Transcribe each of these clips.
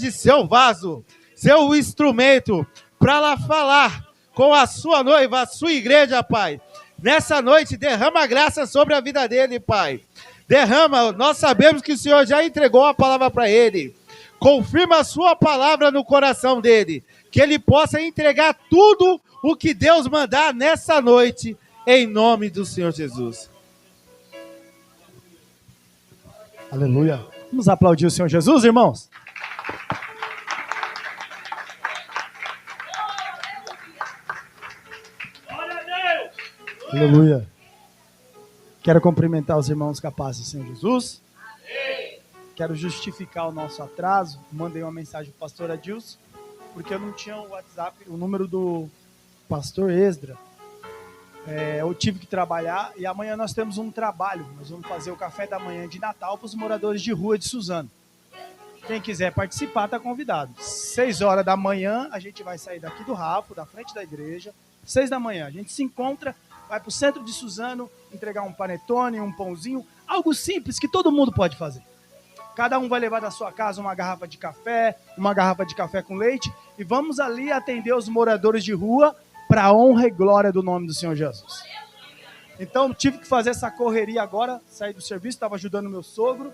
hoje seu vaso, seu instrumento, para lá falar com a sua noiva, a sua igreja, Pai. Nessa noite, derrama graça sobre a vida dele, Pai. Derrama, nós sabemos que o Senhor já entregou a palavra para ele. Confirma a sua palavra no coração dele, que ele possa entregar tudo o que Deus mandar nessa noite, em nome do Senhor Jesus. Aleluia. Vamos aplaudir o Senhor Jesus, irmãos? Aleluia. Quero cumprimentar os irmãos capazes do Senhor Jesus. Quero justificar o nosso atraso. Mandei uma mensagem para o pastor Adilson, porque eu não tinha o WhatsApp, o número do pastor Esdra. Eu tive que trabalhar e amanhã nós temos um trabalho. Nós vamos fazer o café da manhã de Natal para os moradores de rua de Suzano. Quem quiser participar está convidado. 6 horas da manhã a gente vai sair daqui do Rafo, da frente da igreja. 6 da manhã a gente se encontra, vai para o centro de Suzano, entregar um panetone, um pãozinho, algo simples que todo mundo pode fazer. Cada um vai levar da sua casa uma garrafa de café com leite, e vamos ali atender os moradores de rua para a honra e glória do nome do Senhor Jesus. Então, tive que fazer essa correria agora, saí do serviço, estava ajudando meu sogro,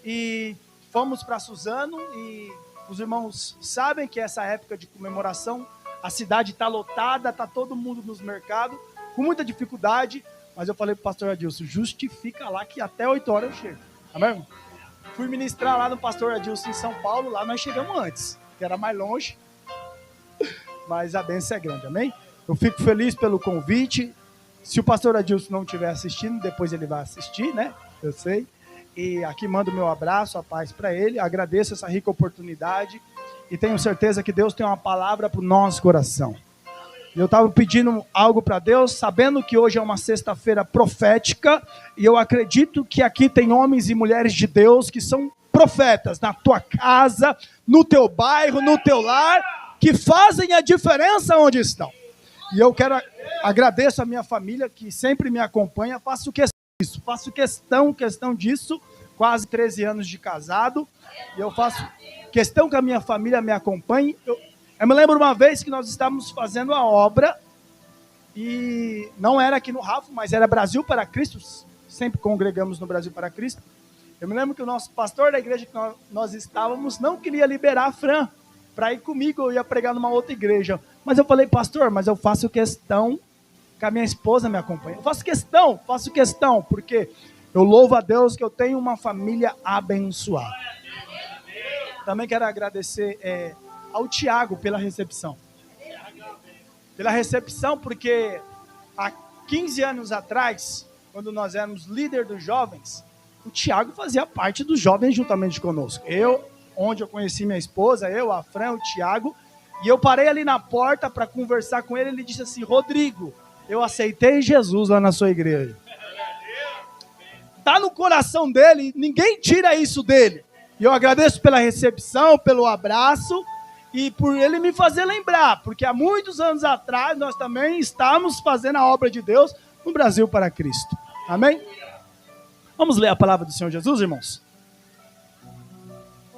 e fomos para Suzano, e os irmãos sabem que essa época de comemoração, a cidade está lotada, está todo mundo nos mercados, com muita dificuldade, mas eu falei para o pastor Adilson, justifica lá que até 8 horas eu chego. Amém, irmão? Fui ministrar lá no pastor Adilson em São Paulo, lá nós chegamos antes, que era mais longe, mas a bênção é grande, amém? Eu fico feliz pelo convite. Se o pastor Adilson não estiver assistindo, depois ele vai assistir, né? Eu sei. E aqui mando o meu abraço, a paz para ele. Agradeço essa rica oportunidade e tenho certeza que Deus tem uma palavra para o nosso coração. Eu estava pedindo algo para Deus, sabendo que hoje é uma sexta-feira profética, e eu acredito que aqui tem homens e mulheres de Deus que são profetas na tua casa, no teu bairro, no teu lar, que fazem a diferença onde estão. E eu agradeço a minha família que sempre me acompanha, faço questão disso, quase 13 anos de casado, e eu faço questão que a minha família me acompanhe. Eu me lembro uma vez que nós estávamos fazendo a obra, e não era aqui no Rafo, mas era Brasil para Cristo, sempre congregamos no Brasil para Cristo. Eu me lembro que o nosso pastor da igreja que nós estávamos não queria liberar a Fran para ir comigo, eu ia pregar numa outra igreja. Mas eu falei, pastor, mas eu faço questão que a minha esposa me acompanhe. Eu faço questão, porque eu louvo a Deus que eu tenho uma família abençoada. Também quero agradecer ao Tiago pela recepção. Porque há 15 anos atrás, quando nós éramos líder dos jovens, o Tiago fazia parte dos jovens juntamente conosco. Onde eu conheci minha esposa, a Fran, o Tiago, e eu parei ali na porta para conversar com ele, ele disse assim, Rodrigo, eu aceitei Jesus lá na sua igreja. Está no coração dele, ninguém tira isso dele. E eu agradeço pela recepção, pelo abraço, e por ele me fazer lembrar, porque há muitos anos atrás nós também estávamos fazendo a obra de Deus no Brasil para Cristo. Amém? Vamos ler a palavra do Senhor Jesus, irmãos?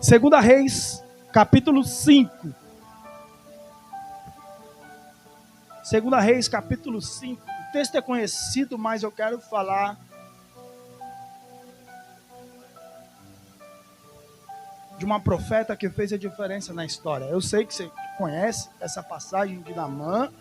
2 Reis, capítulo 5. 2 Reis, capítulo 5. O texto é conhecido, mas eu quero falar de uma profeta que fez a diferença na história. Eu sei que você conhece essa passagem de Naamã,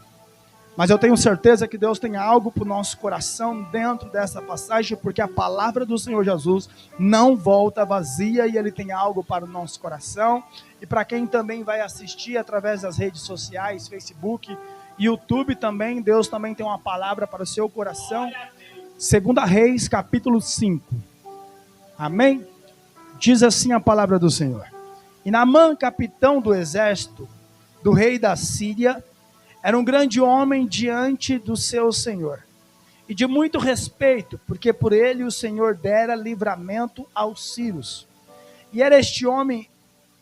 mas eu tenho certeza que Deus tem algo para o nosso coração dentro dessa passagem, porque a palavra do Senhor Jesus não volta vazia e Ele tem algo para o nosso coração. E para quem também vai assistir através das redes sociais, Facebook, YouTube também, Deus também tem uma palavra para o seu coração. 2 Reis, capítulo 5. Amém? Diz assim a palavra do Senhor. E Naamã, capitão do exército do rei da Síria, era um grande homem diante do seu senhor, e de muito respeito, porque por ele o Senhor dera livramento aos sírios. E era este homem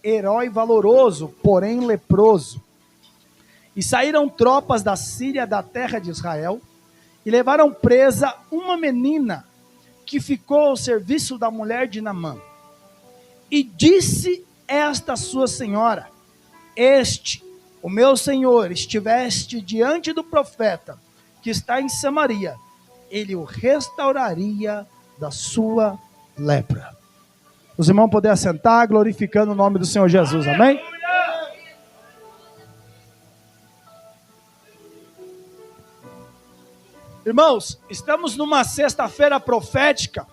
herói valoroso, porém leproso. E saíram tropas da Síria da terra de Israel, e levaram presa uma menina, que ficou ao serviço da mulher de Naamã. E disse esta sua senhora, este, o meu senhor, estiveste diante do profeta que está em Samaria, ele o restauraria da sua lepra. Os irmãos poderem assentar, glorificando o nome do Senhor Jesus, amém? Irmãos, estamos numa sexta-feira profética,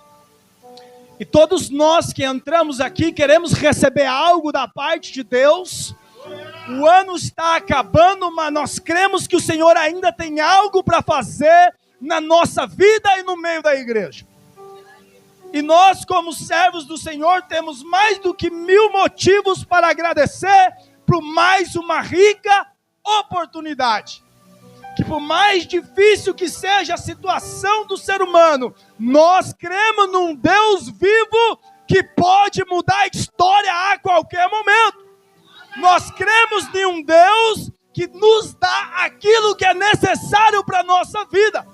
e todos nós que entramos aqui queremos receber algo da parte de Deus. O ano está acabando, mas nós cremos que o Senhor ainda tem algo para fazer na nossa vida e no meio da igreja. E nós, como servos do Senhor, temos mais do que 1000 motivos para agradecer por mais uma rica oportunidade. Que por mais difícil que seja a situação do ser humano, nós cremos num Deus vivo que pode mudar a história a qualquer momento. Nós cremos em um Deus que nos dá aquilo que é necessário para a nossa vida.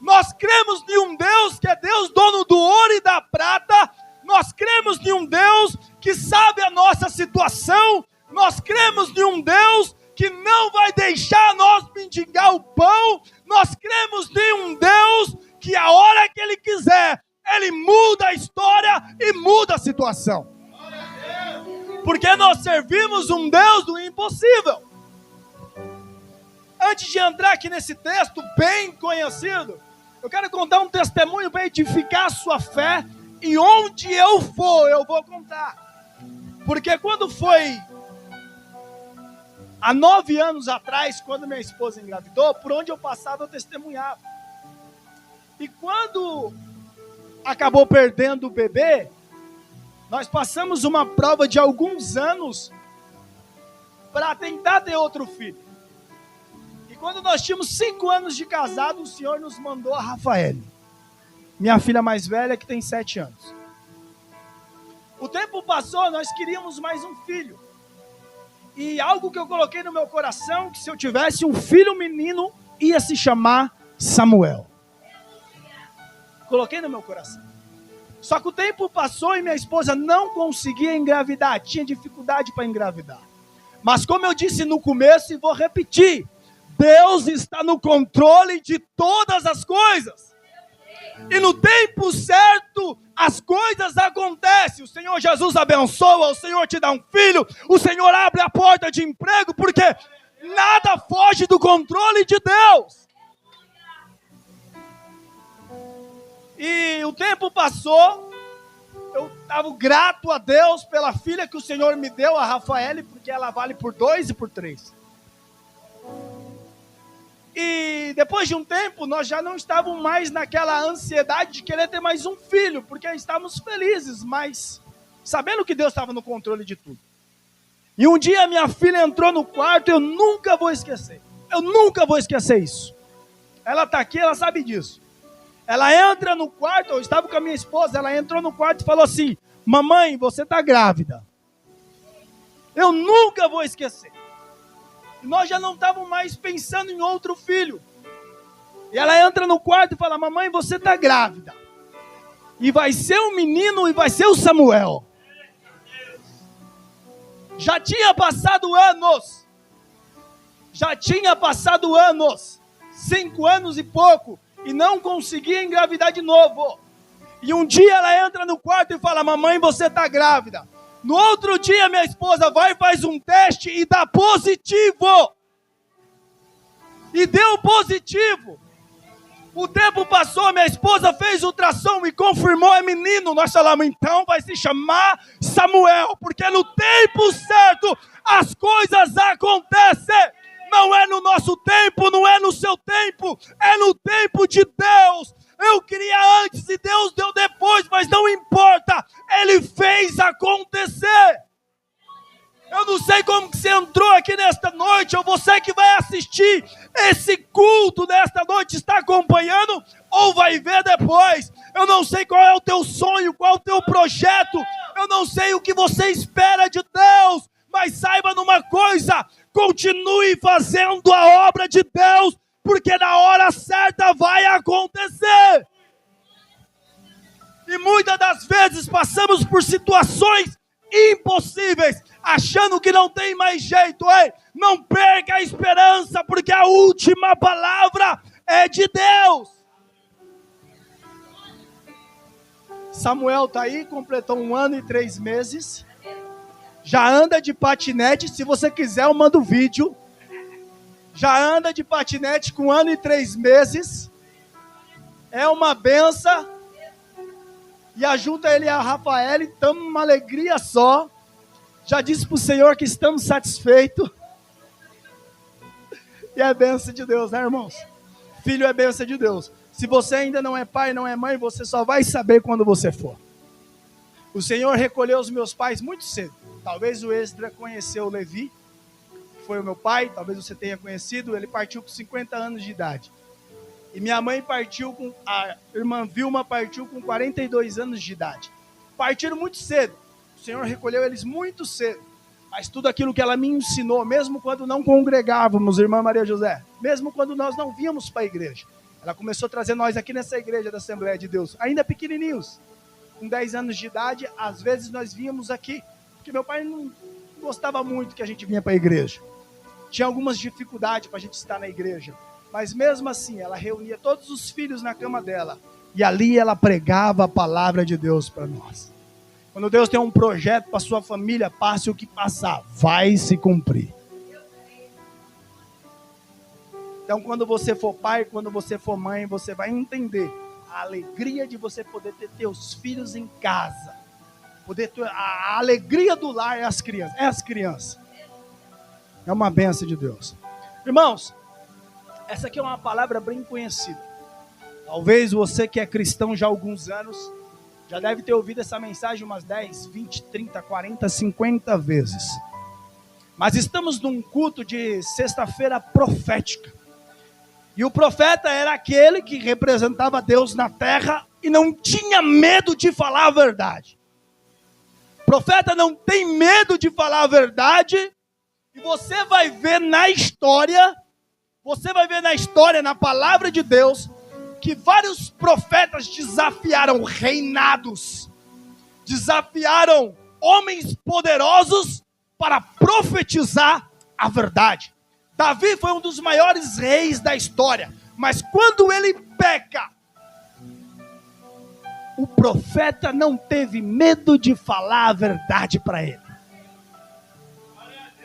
Nós cremos em um Deus que é Deus dono do ouro e da prata. Nós cremos em um Deus que sabe a nossa situação. Nós cremos em um Deus que não vai deixar nós mendigar o pão. Nós cremos em um Deus que a hora que Ele quiser, Ele muda a história e muda a situação. Porque nós servimos um Deus do impossível. Antes de entrar aqui nesse texto bem conhecido, eu quero contar um testemunho para edificar a sua fé. E onde eu for, eu vou contar. Porque quando foi há 9 anos atrás, quando minha esposa engravidou, por onde eu passava eu testemunhava. E quando acabou perdendo o bebê, nós passamos uma prova de alguns anos para tentar ter outro filho. E quando nós tínhamos 5 anos de casado, o Senhor nos mandou a Rafaele, minha filha mais velha, que tem 7 anos. O tempo passou, nós queríamos mais um filho. E algo que eu coloquei no meu coração, que se eu tivesse um filho menino, ia se chamar Samuel. Coloquei no meu coração. Só que o tempo passou e minha esposa não conseguia engravidar, tinha dificuldade para engravidar. Mas como eu disse no começo e vou repetir, Deus está no controle de todas as coisas. E no tempo certo, as coisas acontecem. O Senhor Jesus abençoa, o Senhor te dá um filho, o Senhor abre a porta de emprego, porque nada foge do controle de Deus. E o tempo passou, eu estava grato a Deus pela filha que o Senhor me deu, a Rafaele, porque ela vale por 2 e por 3. E depois de um tempo, nós já não estávamos mais naquela ansiedade de querer ter mais um filho, porque estávamos felizes, mas sabendo que Deus estava no controle de tudo. E um dia minha filha entrou no quarto, eu nunca vou esquecer isso. Ela está aqui, ela sabe disso. Ela entra no quarto, eu estava com a minha esposa, ela entrou no quarto e falou assim: mamãe, você está grávida. Eu nunca vou esquecer. Nós já não estávamos mais pensando em outro filho. E ela entra no quarto e fala: mamãe, você está grávida. E vai ser um menino e vai ser o Samuel. Já tinha passado anos. 5 anos e pouco. E não conseguia engravidar de novo. E um dia ela entra no quarto e fala: mamãe, você está grávida. No outro dia minha esposa vai e faz um teste e dá positivo. E deu positivo. O tempo passou, minha esposa fez ultrassom e confirmou, é menino. Nós falamos: então vai se chamar Samuel, porque no tempo certo as coisas acontecem. Não é no nosso tempo, não é no seu tempo, é no tempo de Deus. Eu queria antes e Deus deu depois, mas não importa, Ele fez acontecer. Eu não sei como que você entrou aqui nesta noite, ou você que vai assistir esse culto nesta noite, está acompanhando, ou vai ver depois. Eu não sei qual é o teu sonho, qual é o teu projeto, eu não sei o que você espera de Deus, mas saiba numa coisa: continue fazendo a obra de Deus, porque na hora certa vai acontecer. E muitas das vezes passamos por situações impossíveis, achando que não tem mais jeito. Ei, não perca a esperança, porque a última palavra é de Deus. Samuel está aí, completou 1 ano e 3 meses. Já anda de patinete, se você quiser eu mando vídeo. Já anda de patinete com 1 ano e 3 meses. É uma benção. E ajunta ele a Rafael, e estamos uma alegria só. Já disse para o Senhor que estamos satisfeitos. E é bênção de Deus, né, irmãos? Filho é bênção de Deus. Se você ainda não é pai, não é mãe, você só vai saber quando você for. O Senhor recolheu os meus pais muito cedo. Talvez o Esdra conheceu o Levi, que foi o meu pai, talvez você tenha conhecido. Ele partiu com 50 anos de idade. E minha mãe a irmã Vilma partiu com 42 anos de idade. Partiram muito cedo. O Senhor recolheu eles muito cedo. Mas tudo aquilo que ela me ensinou, mesmo quando não congregávamos, irmã Maria José, mesmo quando nós não víamos para a igreja, ela começou a trazer nós aqui nessa igreja da Assembleia de Deus, ainda pequenininhos, com 10 anos de idade, às vezes nós vínhamos aqui, porque meu pai não gostava muito que a gente vinha para a igreja. Tinha algumas dificuldades para a gente estar na igreja. Mas mesmo assim, ela reunia todos os filhos na cama dela. E ali ela pregava a palavra de Deus para nós. Quando Deus tem um projeto para sua família, passe o que passar, vai se cumprir. Então, quando você for pai, quando você for mãe, você vai entender a alegria de você poder ter teus filhos em casa. Poder ter a alegria do lar é as crianças. É as crianças. É uma bênção de Deus. Irmãos, essa aqui é uma palavra bem conhecida. Talvez você que é cristão já há alguns anos, já deve ter ouvido essa mensagem umas 10, 20, 30, 40, 50 vezes. Mas estamos num culto de sexta-feira profética. E o profeta era aquele que representava Deus na terra e não tinha medo de falar a verdade. O profeta não tem medo de falar a verdade. E você vai ver na história, na palavra de Deus, que vários profetas desafiaram reinados, desafiaram homens poderosos para profetizar a verdade. Davi foi um dos maiores reis da história, mas quando ele peca, o profeta não teve medo de falar a verdade para ele.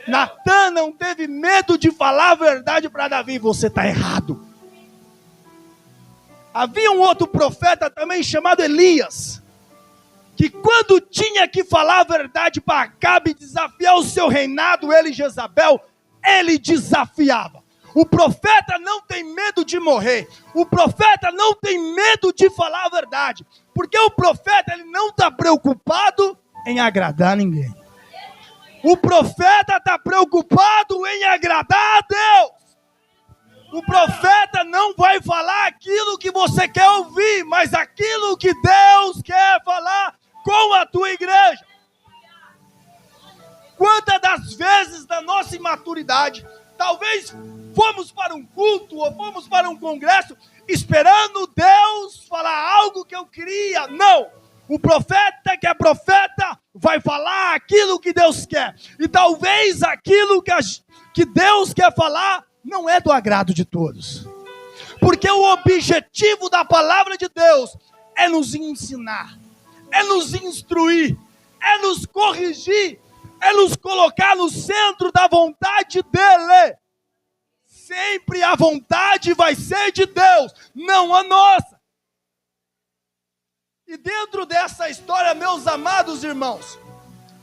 Natan não teve medo de falar a verdade para Davi. Você está errado. Havia um outro profeta também chamado Elias, que quando tinha que falar a verdade para Acabe, desafiar o seu reinado, ele e Jezabel, ele desafiava. O profeta não tem medo de morrer. O profeta não tem medo de falar a verdade. Porque o profeta ele não está preocupado em agradar ninguém. O profeta está preocupado em agradar a Deus. O profeta não vai falar aquilo que você quer ouvir, mas aquilo que Deus quer falar com a tua igreja. Quantas das vezes na nossa imaturidade, talvez fomos para um culto ou fomos para um congresso esperando Deus falar algo que eu queria. Não, o profeta que é profeta vai falar aquilo que Deus quer. E talvez aquilo que Deus quer falar não é do agrado de todos. Porque o objetivo da palavra de Deus é nos ensinar, é nos instruir, é nos corrigir, é nos colocar no centro da vontade dEle. Sempre a vontade vai ser de Deus, não a nossa. E dentro dessa história, meus amados irmãos,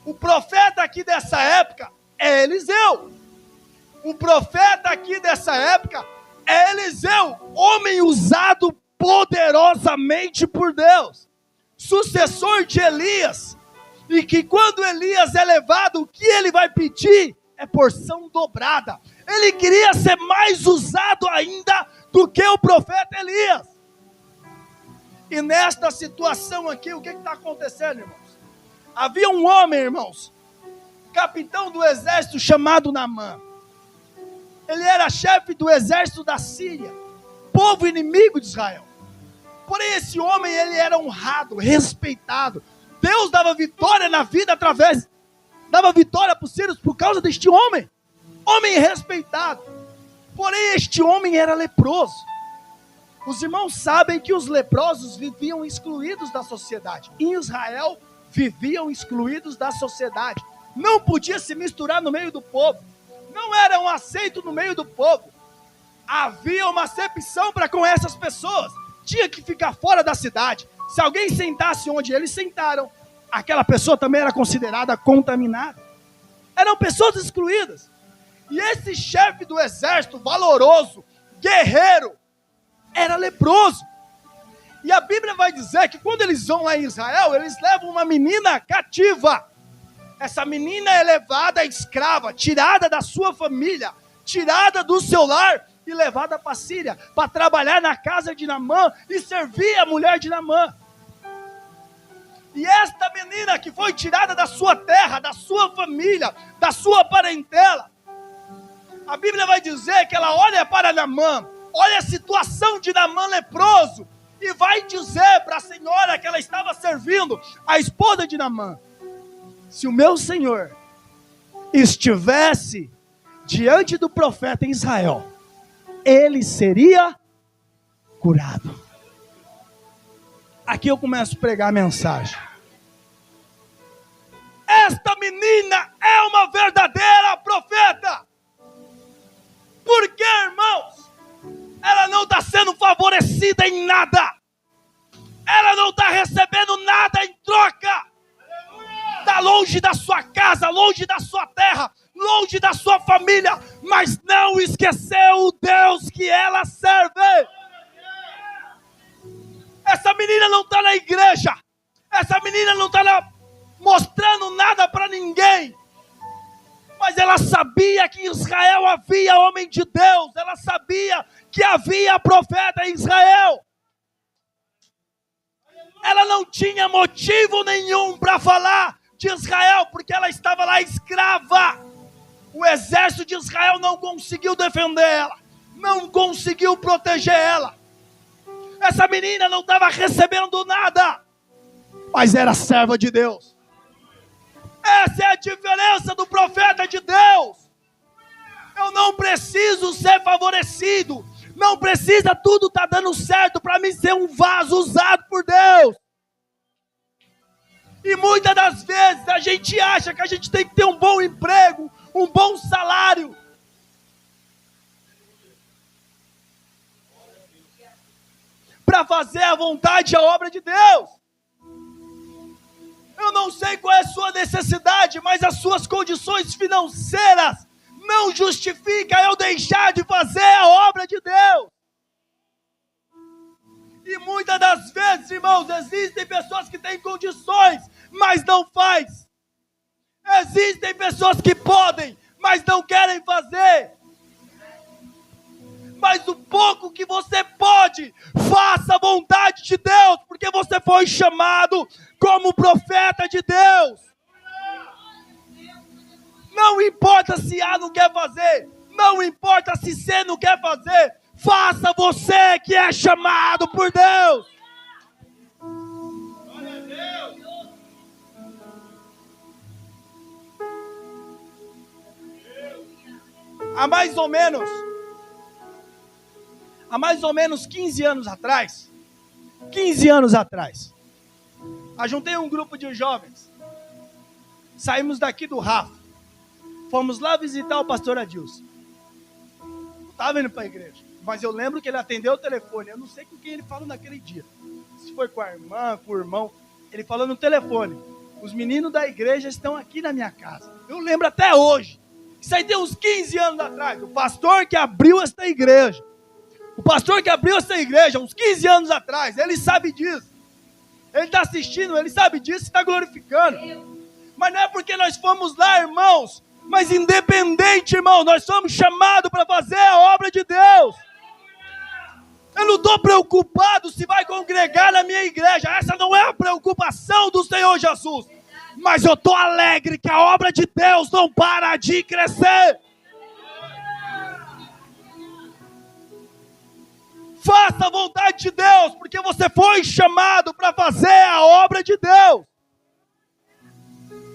o profeta aqui dessa época é Eliseu. O profeta aqui dessa época é Eliseu, homem usado poderosamente por Deus, sucessor de Elias, e que quando Elias é levado, o que ele vai pedir é porção dobrada. Ele queria ser mais usado ainda do que o profeta Elias. E nesta situação aqui, o que está acontecendo, irmãos? Havia um homem, irmãos, capitão do exército chamado Naamã. Ele era chefe do exército da Síria, povo inimigo de Israel. Porém, esse homem, ele era honrado, respeitado. Deus dava vitória na vida através dava vitória para os sírios por causa deste homem. Homem respeitado. Porém, este homem era leproso. Os irmãos sabem que os leprosos viviam excluídos da sociedade. Em Israel, viviam excluídos da sociedade. Não podia se misturar no meio do povo. Não eram aceitos no meio do povo. Havia uma acepção para com essas pessoas. Tinha que ficar fora da cidade. Se alguém sentasse onde eles sentaram, aquela pessoa também era considerada contaminada. Eram pessoas excluídas. E esse chefe do exército, valoroso, guerreiro, era leproso. E a Bíblia vai dizer que quando eles vão lá em Israel, eles levam uma menina cativa. Essa menina é levada escrava, tirada da sua família, tirada do seu lar e levada para a Síria, para trabalhar na casa de Naamã e servir a mulher de Naamã. E esta menina que foi tirada da sua terra, da sua família, da sua parentela, a Bíblia vai dizer que ela olha para Naamã, olha a situação de Naamã leproso, e vai dizer para a senhora que ela estava servindo, a esposa de Naamã: se o meu senhor estivesse diante do profeta em Israel, ele seria curado. Aqui eu começo a pregar a mensagem. Esta menina é uma verdadeira profeta. Porque, irmãos, ela não está sendo favorecida em nada. Ela não está recebendo nada em troca. Está longe da sua casa, longe da sua terra, longe da sua família, mas não esqueceu o Deus que ela serve. Essa menina não está na igreja. Essa menina não está mostrando nada para ninguém. Mas ela sabia que em Israel havia homem de Deus. Ela sabia que havia profeta em Israel. Ela não tinha motivo nenhum para falar de Israel, porque ela estava lá escrava. O exército de Israel não conseguiu defender ela, não conseguiu proteger ela. Essa menina não estava recebendo nada, mas era serva de Deus. Essa é a diferença do profeta de Deus. Eu não preciso ser favorecido, não precisa tudo estar dando certo para mim ser um vaso usado por Deus. E muitas das vezes a gente acha que a gente tem que ter um bom emprego, um bom salário, para fazer a vontade e a obra de Deus. Eu não sei qual é a sua necessidade, mas as suas condições financeiras não justificam eu deixar de fazer a obra de Deus. E muitas das vezes, irmãos, existem pessoas que têm condições, mas não faz. Existem pessoas que podem, mas não querem fazer. Mas o pouco que você pode, faça a vontade de Deus, porque você foi chamado como profeta de Deus. Não importa se A não quer fazer, não importa se C não quer fazer, faça você que é chamado por Deus. Há mais ou menos 15 anos atrás, ajuntei um grupo de jovens, saímos daqui do Rafa, fomos lá visitar o pastor Adilson. Não estava indo para a igreja, mas eu lembro que ele atendeu o telefone, eu não sei com quem ele falou naquele dia, se foi com a irmã, com o irmão, ele falou no telefone: os meninos da igreja estão aqui na minha casa. Eu lembro até hoje, isso aí tem uns 15 anos atrás, o pastor que abriu esta igreja, uns 15 anos atrás, ele sabe disso. Ele está assistindo, ele sabe disso e está glorificando. Mas não é porque nós fomos lá, irmãos, mas independente, irmão, nós somos chamados para fazer a obra de Deus. Eu não estou preocupado se vai congregar na minha igreja. Essa não é a preocupação do Senhor Jesus. Mas eu estou alegre que a obra de Deus não para de crescer. Faça a vontade de Deus, porque você foi chamado para fazer a obra de Deus.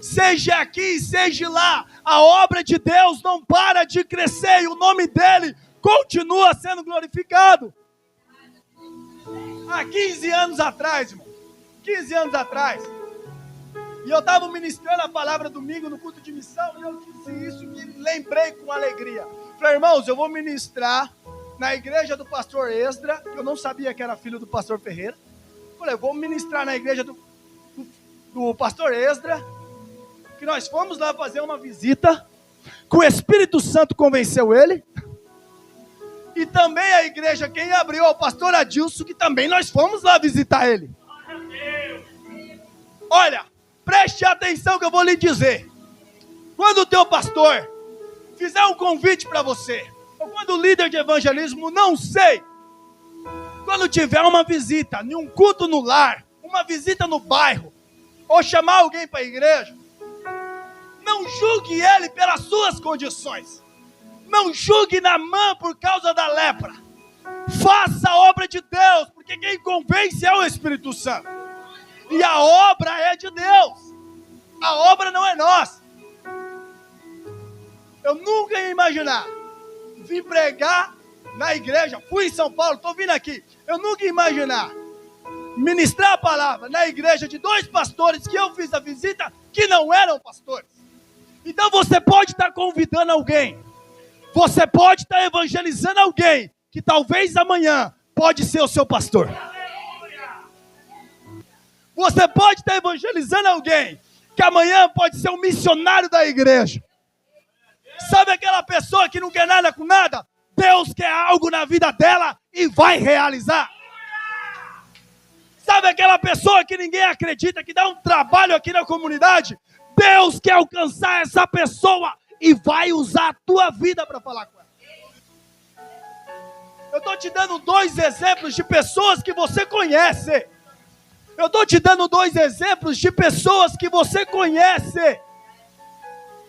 seja aqui, seja lá, a obra de Deus não para de crescer e o nome dele continua sendo glorificado. Há 15 anos atrás, irmão, 15 anos atrás, e eu estava ministrando a palavra domingo no culto de missão, e eu disse isso e lembrei com alegria. Falei, irmãos, eu vou ministrar na igreja do pastor Esdra, eu não sabia que era filho do pastor Ferreira. Falei, eu vou ministrar na igreja do pastor Esdra, que nós fomos lá fazer uma visita, que o Espírito Santo convenceu ele, e também a igreja, quem abriu é o pastor Adilson, que também nós fomos lá visitar ele. Olha, preste atenção que eu vou lhe dizer. Quando o teu pastor fizer um convite para você, ou quando o líder de evangelismo, não sei, quando tiver uma visita, em um culto no lar, uma visita no bairro, ou chamar alguém para a igreja, não julgue ele pelas suas condições. Não julgue Naamã por causa da lepra. Faça a obra de Deus, porque quem convence é o Espírito Santo. E a obra é de Deus. A obra não é nossa. Eu nunca ia imaginar vir pregar na igreja. Fui em São Paulo, estou vindo aqui. Eu nunca ia imaginar ministrar a palavra na igreja de 2 pastores que eu fiz a visita, que não eram pastores. Então você pode estar convidando alguém. Você pode estar evangelizando alguém que talvez amanhã pode ser o seu pastor. Você pode estar evangelizando alguém que amanhã pode ser um missionário da igreja. Sabe aquela pessoa que não quer nada com nada? Deus quer algo na vida dela e vai realizar. Sabe aquela pessoa que ninguém acredita, que dá um trabalho aqui na comunidade? Deus quer alcançar essa pessoa e vai usar a tua vida para falar com ela. Eu estou te dando 2 exemplos de pessoas que você conhece. Eu estou te dando 2 exemplos de pessoas que você conhece.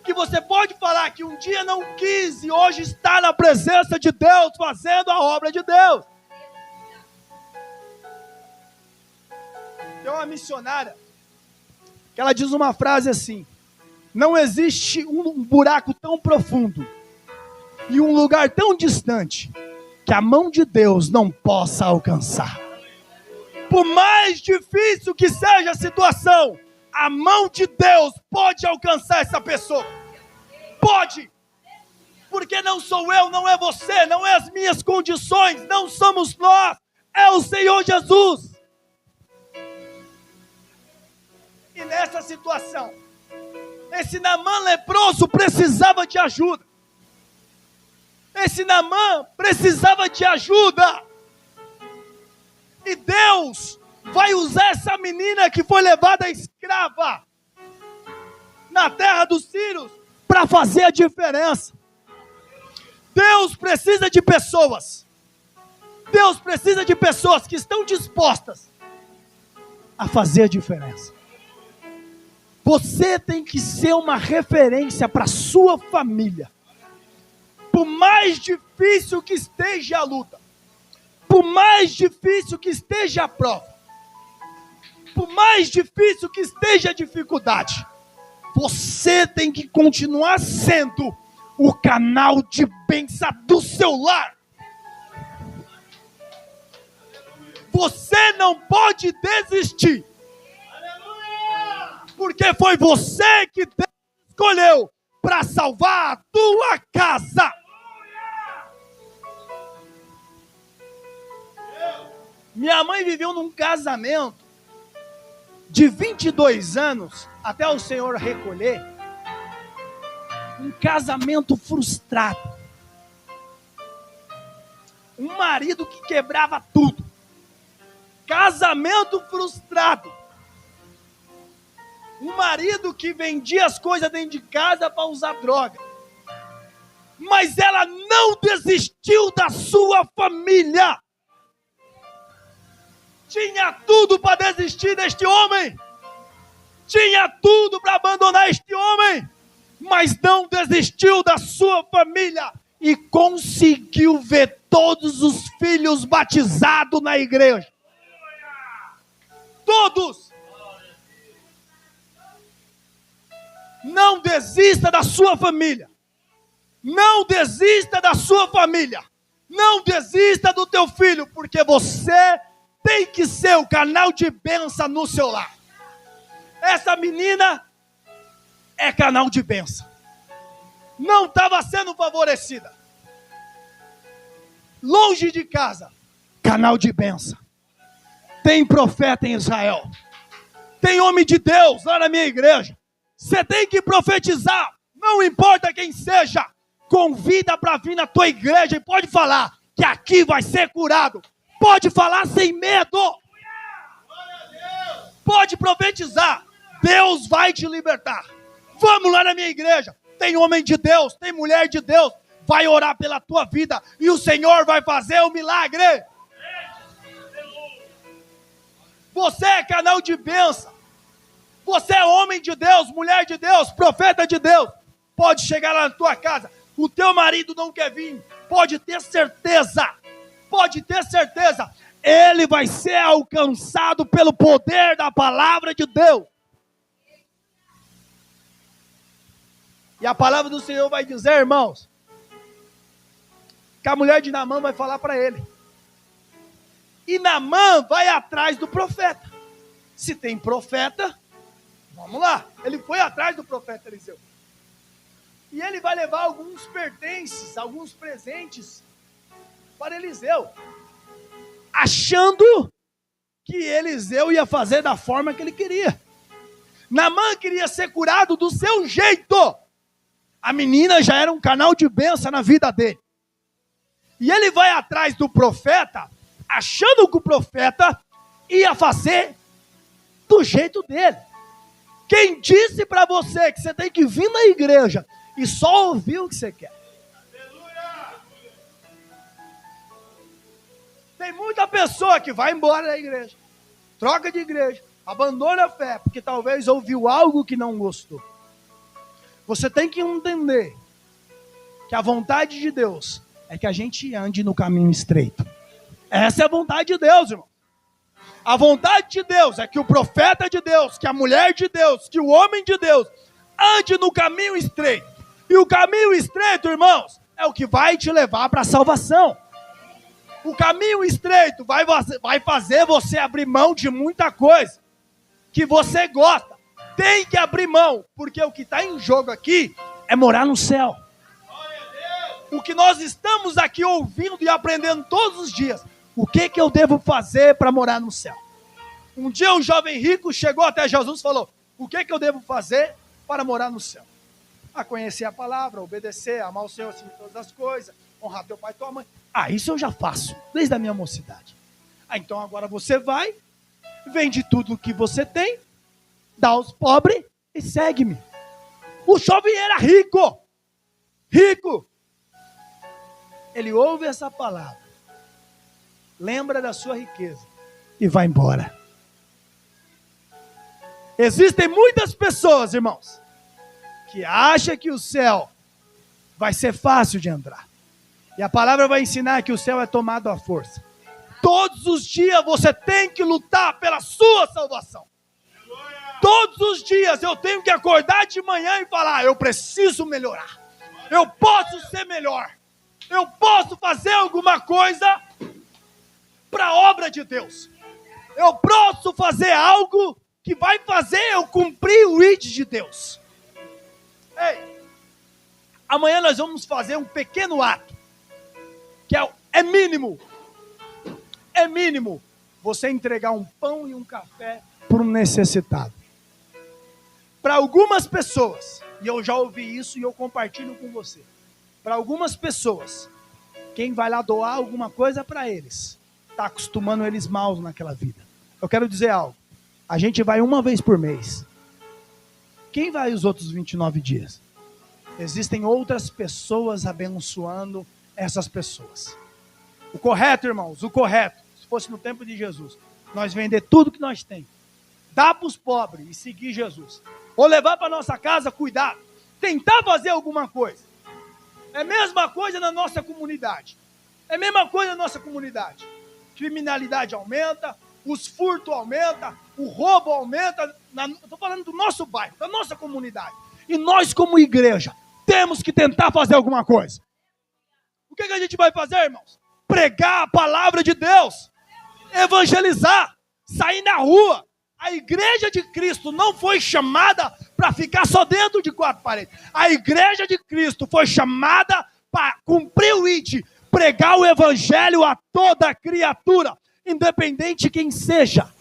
Que você pode falar que um dia não quis e hoje está na presença de Deus, fazendo a obra de Deus. Tem uma missionária que ela diz uma frase assim: não existe um buraco tão profundo e um lugar tão distante que a mão de Deus não possa alcançar. Por mais difícil que seja a situação, a mão de Deus pode alcançar essa pessoa. Pode. Porque não sou eu, não é você, não é as minhas condições, não somos nós, é o Senhor Jesus. E nessa situação, esse Naamã leproso precisava de ajuda. Esse Naamã precisava de ajuda. E Deus vai usar essa menina que foi levada escrava na terra dos sírios para fazer a diferença. Deus precisa de pessoas. Deus precisa de pessoas que estão dispostas a fazer a diferença. Você tem que ser uma referência para a sua família. Por mais difícil que esteja a luta, por mais difícil que esteja a prova, por mais difícil que esteja a dificuldade, você tem que continuar sendo o canal de bênção do seu lar. Você não pode desistir. Porque foi você que Deus escolheu para salvar a tua casa. Minha mãe viveu num casamento de 22 anos, até o Senhor recolher, um casamento frustrado. Um marido que quebrava tudo. Casamento frustrado. Um marido que vendia as coisas dentro de casa para usar droga. Mas ela não desistiu da sua família. Tinha tudo para desistir deste homem. Tinha tudo para abandonar este homem. Mas não desistiu da sua família. E conseguiu ver todos os filhos batizados na igreja. Todos. Não desista da sua família. Não desista da sua família. Não desista do teu filho, porque você tem que ser o canal de bênção no seu lar. Essa menina é canal de bênção. Não estava sendo favorecida. Longe de casa, canal de bênção. Tem profeta em Israel. Tem homem de Deus lá na minha igreja. Você tem que profetizar. Não importa quem seja. Convida para vir na tua igreja e pode falar que aqui vai ser curado. Pode falar sem medo. Pode profetizar. Deus vai te libertar. Vamos lá na minha igreja. Tem homem de Deus, tem mulher de Deus. Vai orar pela tua vida e o Senhor vai fazer o milagre. Você é canal de bênção. Você é homem de Deus, mulher de Deus, profeta de Deus. Pode chegar lá na tua casa. O teu marido não quer vir. Pode ter certeza. Pode ter certeza. Ele vai ser alcançado pelo poder da palavra de Deus. E a palavra do Senhor vai dizer, irmãos, que a mulher de Naamã vai falar para ele. E Naamã vai atrás do profeta. Se tem profeta, vamos lá. Ele foi atrás do profeta Eliseu. E ele vai levar alguns pertences, alguns presentes para Eliseu. Achando que Eliseu ia fazer da forma que ele queria. Naamã queria ser curado do seu jeito. A menina já era um canal de bênção na vida dele. E ele vai atrás do profeta, achando que o profeta ia fazer do jeito dele. Quem disse para você que você tem que vir na igreja e só ouvir o que você quer? Tem muita pessoa que vai embora da igreja, troca de igreja, abandona a fé, porque talvez ouviu algo que não gostou. Você tem que entender que a vontade de Deus é que a gente ande no caminho estreito. Essa é a vontade de Deus, irmão. A vontade de Deus é que o profeta de Deus, que a mulher de Deus, que o homem de Deus ande no caminho estreito. E o caminho estreito, irmãos, é o que vai te levar para a salvação. O caminho estreito vai fazer você abrir mão de muita coisa que você gosta. Tem que abrir mão, porque o que está em jogo aqui é morar no céu. O que nós estamos aqui ouvindo e aprendendo todos os dias. O que eu devo fazer para morar no céu? Um dia um jovem rico chegou até Jesus e falou, o que eu devo fazer para morar no céu? A conhecer a palavra, obedecer, amar o Senhor acima de todas as coisas, honrar teu pai e tua mãe. Isso eu já faço, desde a minha mocidade. Então agora você vai, vende tudo o que você tem, dá aos pobres e segue-me. O jovem era rico. Rico. Ele ouve essa palavra, lembra da sua riqueza e vai embora. Existem muitas pessoas, irmãos, que acham que o céu vai ser fácil de entrar. E a palavra vai ensinar que o céu é tomado à força. Todos os dias você tem que lutar pela sua salvação. Todos os dias eu tenho que acordar de manhã e falar, eu preciso melhorar. Eu posso ser melhor. Eu posso fazer alguma coisa para a obra de Deus. Eu posso fazer algo que vai fazer eu cumprir o ID de Deus. Ei, amanhã nós vamos fazer um pequeno ato, que é mínimo. É mínimo você entregar um pão e um café para um necessitado. Para algumas pessoas, e eu já ouvi isso e eu compartilho com você. Para algumas pessoas, quem vai lá doar alguma coisa para eles, está acostumando eles mal naquela vida. Eu quero dizer algo. A gente vai uma vez por mês. Quem vai os outros 29 dias? Existem outras pessoas abençoando essas pessoas. O correto, irmãos, o correto, se fosse no tempo de Jesus, nós vender tudo que nós temos, dar para os pobres e seguir Jesus. Ou levar para nossa casa, cuidar, tentar fazer alguma coisa. É a mesma coisa na nossa comunidade. É a mesma coisa na nossa comunidade. Criminalidade aumenta, os furtos aumentam, o roubo aumenta. Estou falando do nosso bairro, da nossa comunidade. E nós, como igreja, temos que tentar fazer alguma coisa. O que a gente vai fazer, irmãos? Pregar a palavra de Deus, evangelizar, sair na rua. A igreja de Cristo não foi chamada para ficar só dentro de quatro paredes. A igreja de Cristo foi chamada para cumprir o ID, pregar o evangelho a toda criatura, independente quem seja.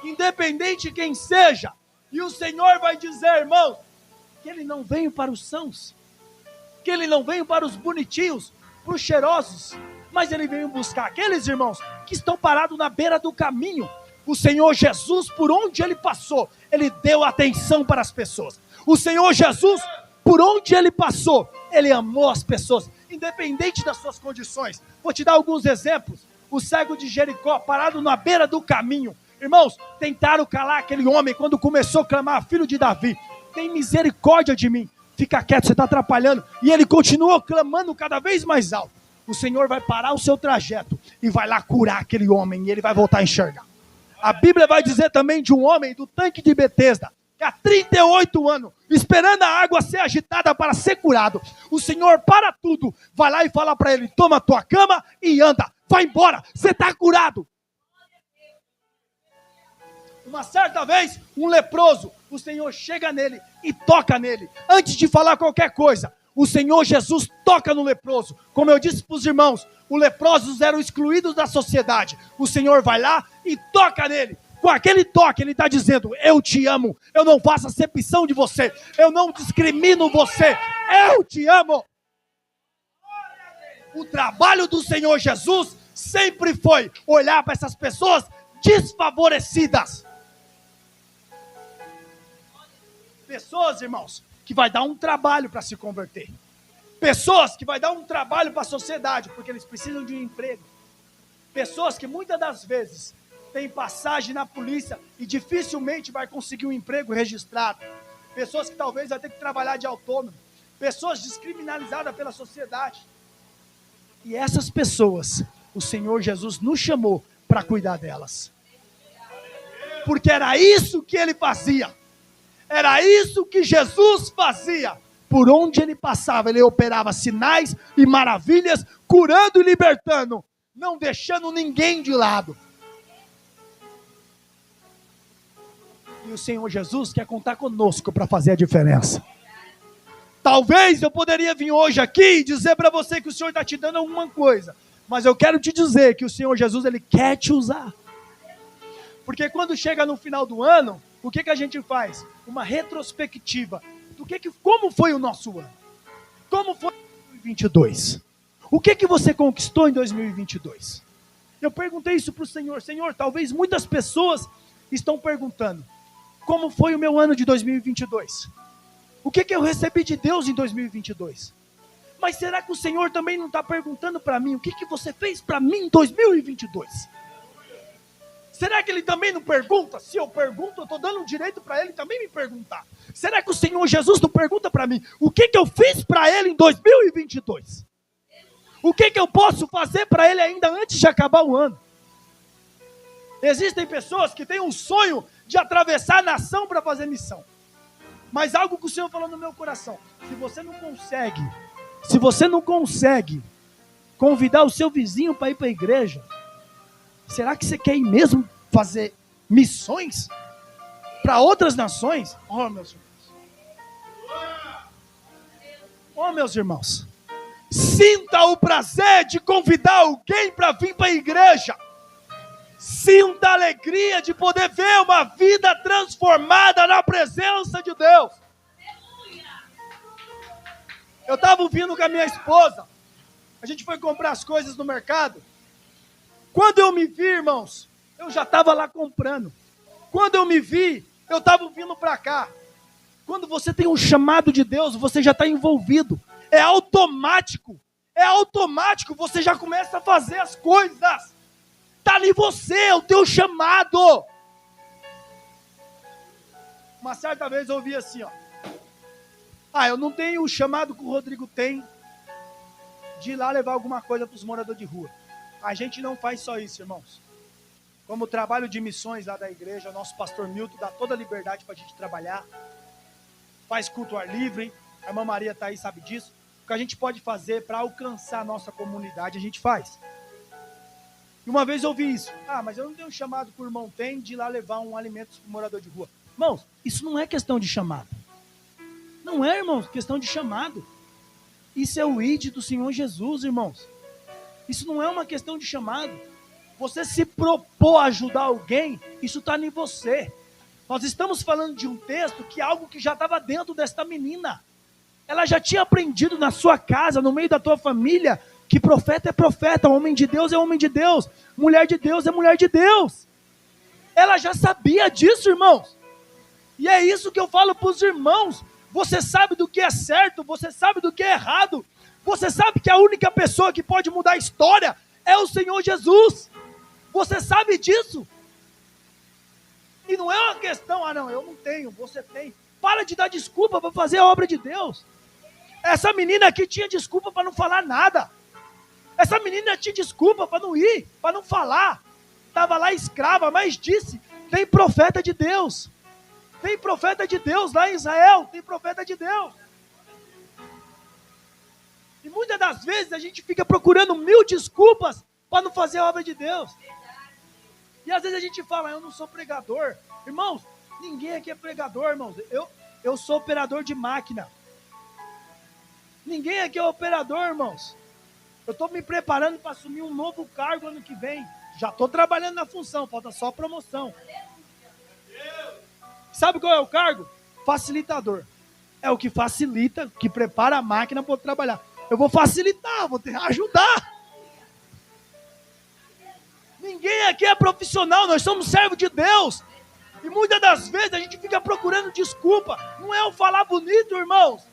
Independente quem seja. E o Senhor vai dizer, irmãos, que Ele não veio para os sãos, que Ele não veio para os bonitinhos, para os cheirosos, mas Ele veio buscar aqueles irmãos que estão parados na beira do caminho. O Senhor Jesus, por onde Ele passou, Ele deu atenção para as pessoas. O Senhor Jesus, por onde Ele passou, Ele amou as pessoas, independente das suas condições. Vou te dar alguns exemplos. O cego de Jericó, parado na beira do caminho. Irmãos, tentaram calar aquele homem quando começou a clamar, filho de Davi, tem misericórdia de mim. Fica quieto, você está atrapalhando. E ele continuou clamando cada vez mais alto. O Senhor vai parar o seu trajeto e vai lá curar aquele homem e ele vai voltar a enxergar. A Bíblia vai dizer também de um homem do tanque de Betesda, que há 38 anos, esperando a água ser agitada para ser curado. O Senhor para tudo, vai lá e fala para ele, toma a tua cama e anda, vai embora, você está curado. Uma certa vez, um leproso, o Senhor chega nele e toca nele. Antes de falar qualquer coisa, o Senhor Jesus toca no leproso. Como eu disse para os irmãos, os leprosos eram excluídos da sociedade. O Senhor vai lá e toca nele. Com aquele toque, Ele está dizendo, eu te amo, eu não faço acepção de você, eu não discrimino você, eu te amo. O trabalho do Senhor Jesus sempre foi olhar para essas pessoas desfavorecidas. Pessoas, irmãos, que vai dar um trabalho para se converter. Pessoas que vai dar um trabalho para a sociedade, porque eles precisam de um emprego. Pessoas que muitas das vezes têm passagem na polícia e dificilmente vai conseguir um emprego registrado. Pessoas que talvez vai ter que trabalhar de autônomo. Pessoas descriminalizadas pela sociedade. E essas pessoas, o Senhor Jesus nos chamou para cuidar delas. Porque era isso que Ele fazia. Era isso que Jesus fazia. Por onde Ele passava, Ele operava sinais e maravilhas, curando e libertando, não deixando ninguém de lado. E o Senhor Jesus quer contar conosco para fazer a diferença. Talvez eu poderia vir hoje aqui e dizer para você que o Senhor está te dando alguma coisa, mas eu quero te dizer que o Senhor Jesus, Ele quer te usar. Porque quando chega no final do ano, o que a gente faz? Uma retrospectiva do como foi o nosso ano. Como foi 2022? O que você conquistou em 2022? Eu perguntei isso para o Senhor. Senhor, talvez muitas pessoas estão perguntando, como foi o meu ano de 2022? O que eu recebi de Deus em 2022? Mas será que o Senhor também não está perguntando para mim, o que você fez para mim em 2022? Será que Ele também não pergunta? Se eu pergunto, eu estou dando um direito para Ele também me perguntar. Será que o Senhor Jesus não pergunta para mim, o que eu fiz para Ele em 2022? O que eu posso fazer para Ele ainda antes de acabar o ano? Existem pessoas que têm um sonho de atravessar a nação para fazer missão. Mas algo que o Senhor falou no meu coração, se você não consegue convidar o seu vizinho para ir para a igreja, será que você quer ir mesmo fazer missões para outras nações? Oh, meus irmãos. Oh, meus irmãos. Sinta o prazer de convidar alguém para vir para a igreja. Sinta a alegria de poder ver uma vida transformada na presença de Deus. Eu estava vindo com a minha esposa. A gente foi comprar as coisas no mercado. Quando eu me vi, irmãos, eu já estava lá comprando. Quando eu me vi, eu estava vindo para cá. Quando você tem um chamado de Deus, você já está envolvido. É automático. É automático. Você já começa a fazer as coisas. Está ali você, é o teu chamado. Uma certa vez eu ouvi assim, ó. Eu não tenho o chamado que o Rodrigo tem de ir lá levar alguma coisa para os moradores de rua. A gente não faz só isso, irmãos. Como o trabalho de missões lá da igreja, o nosso pastor Milton dá toda a liberdade para a gente trabalhar. faz culto ao ar livre, a irmã Maria está aí, sabe disso. O que a gente pode fazer para alcançar a nossa comunidade, a gente faz. E uma vez eu ouvi isso. Mas eu não tenho um chamado que o irmão tem de ir lá levar um alimento para o morador de rua. Irmãos, isso não é questão de chamado. Não é, irmãos, questão de chamado. Isso é o ID do Senhor Jesus, irmãos. Isso não é uma questão de chamado. Você se propor a ajudar alguém, isso está em você. Nós estamos falando de um texto que é algo que já estava dentro desta menina. Ela já tinha aprendido na sua casa, no meio da tua família, que profeta é profeta, homem de Deus é homem de Deus, mulher de Deus é mulher de Deus. Ela já sabia disso, irmãos. E é isso que eu falo para os irmãos. Você sabe do que é certo, você sabe do que é errado. Você sabe que a única pessoa que pode mudar a história é o Senhor Jesus. Você sabe disso. E não é uma questão, não, eu não tenho, você tem. Para de dar desculpa para fazer a obra de Deus. Essa menina aqui tinha desculpa para não falar nada. Essa menina tinha desculpa para não ir, para não falar. Estava lá escrava, mas disse, tem profeta de Deus. Tem profeta de Deus lá em Israel, tem profeta de Deus. E muitas das vezes a gente fica procurando 1000 desculpas para não fazer a obra de Deus. E às vezes a gente fala, eu não sou pregador. Irmãos, ninguém aqui é pregador, irmãos. Eu sou operador de máquina. Ninguém aqui é operador, irmãos. Eu estou me preparando para assumir um novo cargo ano que vem. Já estou trabalhando na função, falta só promoção. Sabe qual é o cargo? Facilitador. É o que facilita, que prepara a máquina para eu trabalhar. Eu vou facilitar, vou ajudar. Ninguém aqui é profissional, nós somos servos de Deus. E muitas das vezes a gente fica procurando desculpa. Não é o falar bonito, irmãos.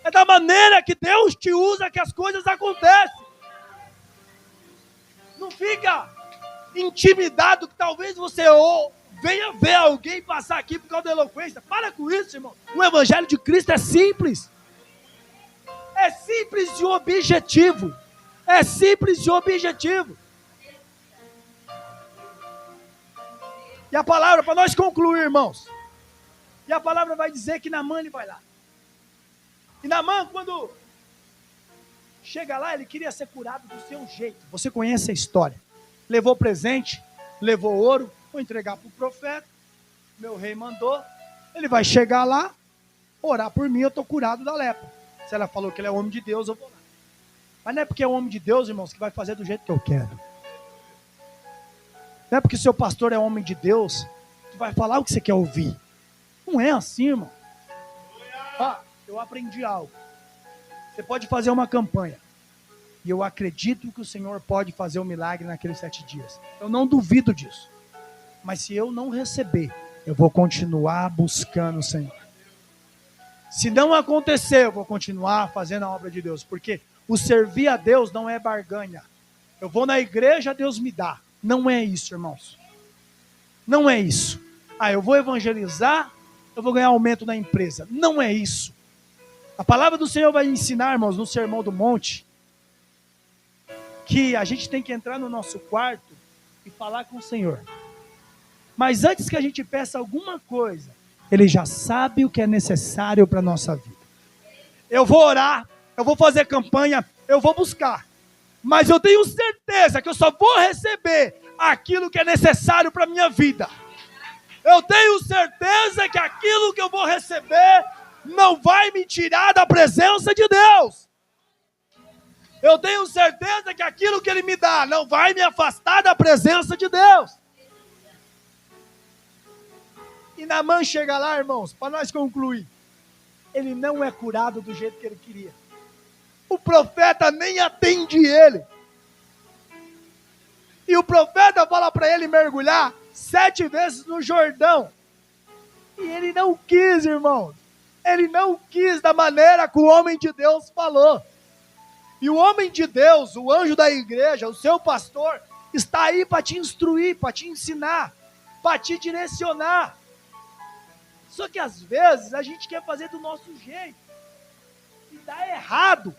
É da maneira que Deus te usa que as coisas acontecem. Não fica intimidado que talvez você venha ver alguém passar aqui por causa da eloquência. Para com isso, irmão. O evangelho de Cristo é simples. É simples e objetivo. É simples e objetivo. E a palavra, para nós concluir, irmãos. E a palavra vai dizer que Naamã ele vai lá. E Naamã, quando chega lá, ele queria ser curado do seu jeito. Você conhece a história. Levou presente, levou ouro, vou entregar para o profeta. Meu rei mandou. Ele vai chegar lá, orar por mim, eu estou curado da lepra. Se ela falou que ele é homem de Deus, eu vou lá. Mas não é porque é homem de Deus, irmãos, que vai fazer do jeito que eu quero. Não é porque seu pastor é homem de Deus que vai falar o que você quer ouvir. Não é assim, irmão. Eu aprendi algo. Você pode fazer uma campanha. E eu acredito que o Senhor pode fazer um milagre naqueles 7 dias. Eu não duvido disso. Mas se eu não receber, eu vou continuar buscando o Senhor. Se não acontecer, eu vou continuar fazendo a obra de Deus. Porque o servir a Deus não é barganha. Eu vou na igreja, Deus me dá. Não é isso, irmãos. Não é isso. Eu vou evangelizar, eu vou ganhar aumento na empresa. Não é isso. A palavra do Senhor vai ensinar, irmãos, no Sermão do Monte, que a gente tem que entrar no nosso quarto e falar com o Senhor. Mas antes que a gente peça alguma coisa, Ele já sabe o que é necessário para a nossa vida. Eu vou orar, eu vou fazer campanha, eu vou buscar. Mas eu tenho certeza que eu só vou receber aquilo que é necessário para a minha vida. Eu tenho certeza que aquilo que eu vou receber não vai me tirar da presença de Deus. Eu tenho certeza que aquilo que Ele me dá não vai me afastar da presença de Deus. E Naamã chega lá, irmãos, para nós concluir. Ele não é curado do jeito que ele queria. O profeta nem atende ele. E o profeta fala para ele mergulhar 7 vezes no Jordão. E ele não quis, irmãos. Ele não quis da maneira que o homem de Deus falou. E o homem de Deus, o anjo da igreja, o seu pastor, está aí para te instruir, para te ensinar, para te direcionar. Só que às vezes a gente quer fazer do nosso jeito. E dá errado.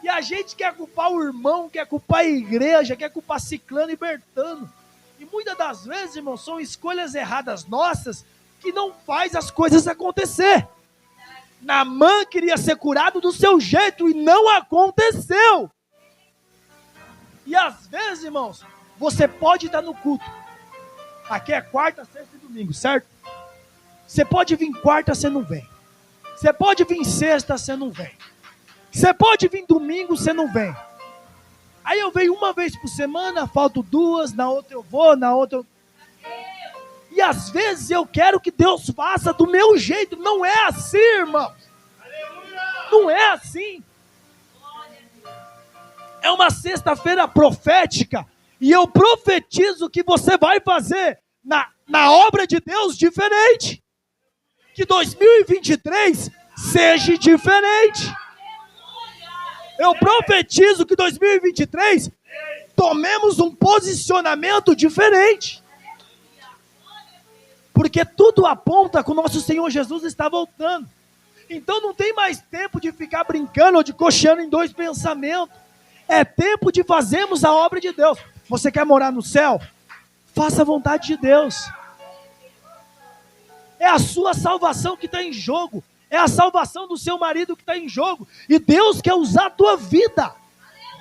E a gente quer culpar o irmão, quer culpar a igreja, quer culpar ciclano e bertano. E muitas das vezes, irmão, são escolhas erradas nossas que não faz as coisas acontecer. Naamã queria ser curado do seu jeito e não aconteceu. E às vezes, irmãos, você pode estar no culto. Aqui é quarta, sexta e domingo, certo? Você pode vir quarta, você não vem. Você pode vir sexta, você não vem. Você pode vir domingo, você não vem. Aí eu venho uma vez por semana, falto duas, na outra eu vou, na outra eu... E às vezes eu quero que Deus faça do meu jeito. Não é assim, irmão. Não é assim. É uma sexta-feira profética. E eu profetizo que você vai fazer na obra de Deus diferente. Que 2023 seja diferente. Eu profetizo que 2023 tomemos um posicionamento diferente. Porque tudo aponta que o nosso Senhor Jesus está voltando. Então não tem mais tempo de ficar brincando ou de cocheando em dois pensamentos. É tempo de fazermos a obra de Deus. Você quer morar no céu? Faça a vontade de Deus. É a sua salvação que está em jogo. É a salvação do seu marido que está em jogo. E Deus quer usar a tua vida.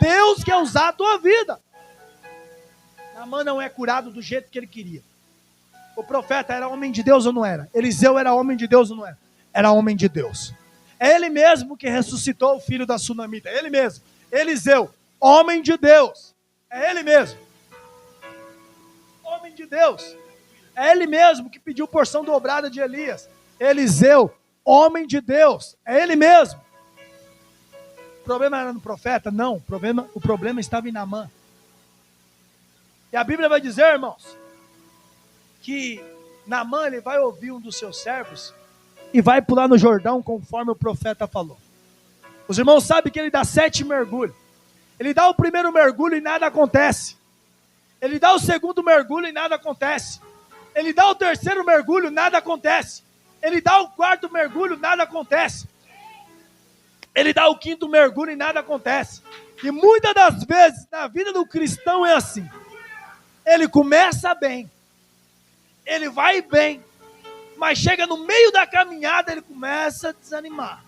Deus quer usar a tua vida. Naamã não é curado do jeito que ele queria. O profeta era homem de Deus ou não era? Eliseu era homem de Deus ou não era? Era homem de Deus. É ele mesmo que ressuscitou o filho da sunamita. É ele mesmo. Eliseu, homem de Deus. É ele mesmo. Homem de Deus. É ele mesmo que pediu porção dobrada de Elias. Eliseu, homem de Deus. É ele mesmo. O problema era no profeta? Não. O problema estava em Naamã. E a Bíblia vai dizer, irmãos, que Naamã ele vai ouvir um dos seus servos e vai pular no Jordão conforme o profeta falou. Os irmãos sabem que ele dá 7 mergulhos. Ele dá o primeiro mergulho e nada acontece. Ele dá o segundo mergulho e nada acontece. Ele dá o terceiro mergulho, nada acontece. Ele dá o quarto mergulho, nada acontece. Ele dá o quinto mergulho e nada acontece. E muitas das vezes na vida do cristão é assim. Ele começa bem. Ele vai bem, mas chega no meio da caminhada, ele começa a desanimar.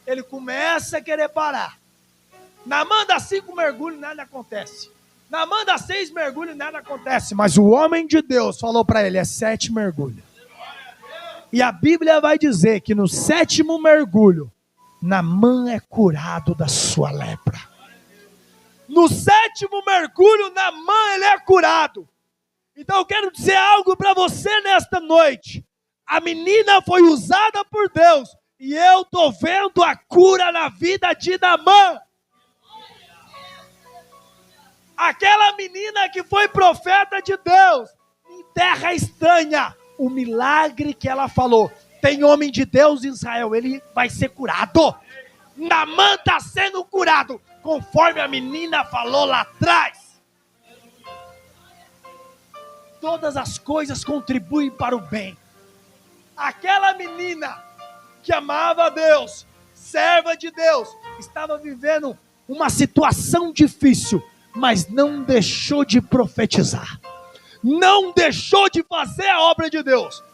Ele começa a querer parar. Naamã dá 5 mergulhos, nada acontece. Naamã dá 6 mergulhos, nada acontece. Mas o homem de Deus falou para ele, é 7 mergulhos. E a Bíblia vai dizer que no 7º mergulho, Naamã é curado da sua lepra. No 7º mergulho, Naamã ele é curado. Então eu quero dizer algo para você nesta noite. A menina foi usada por Deus. E eu estou vendo a cura na vida de Naamã. Aquela menina que foi profeta de Deus. Em terra estranha. O milagre que ela falou. Tem homem de Deus em Israel. Ele vai ser curado. Naamã está sendo curado. Conforme a menina falou lá atrás. Todas as coisas contribuem para o bem. Aquela menina que amava a Deus, serva de Deus, estava vivendo uma situação difícil, mas não deixou de profetizar. Não deixou de fazer a obra de Deus.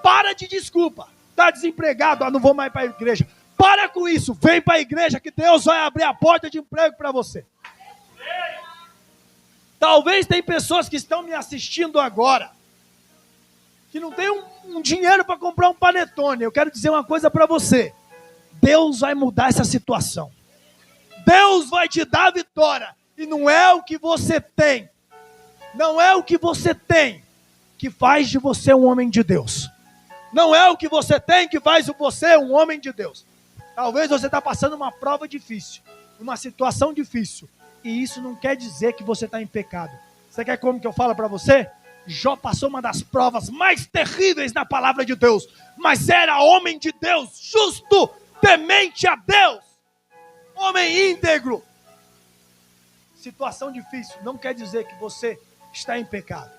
Para de desculpa. Está desempregado, não vou mais para a igreja. Para com isso, vem para a igreja que Deus vai abrir a porta de emprego para você. Talvez tem pessoas que estão me assistindo agora, que não tem um dinheiro para comprar um panetone. Eu quero dizer uma coisa para você. Deus vai mudar essa situação. Deus vai te dar a vitória. E não é o que você tem. Não é o que você tem que faz de você um homem de Deus. Não é o que você tem que faz de você um homem de Deus. Talvez você está passando uma prova difícil, uma situação difícil. E isso não quer dizer que você está em pecado. Você quer como que eu falo para você? Jó passou uma das provas mais terríveis na palavra de Deus. Mas era homem de Deus, justo, temente a Deus. Homem íntegro. Situação difícil não quer dizer que você está em pecado.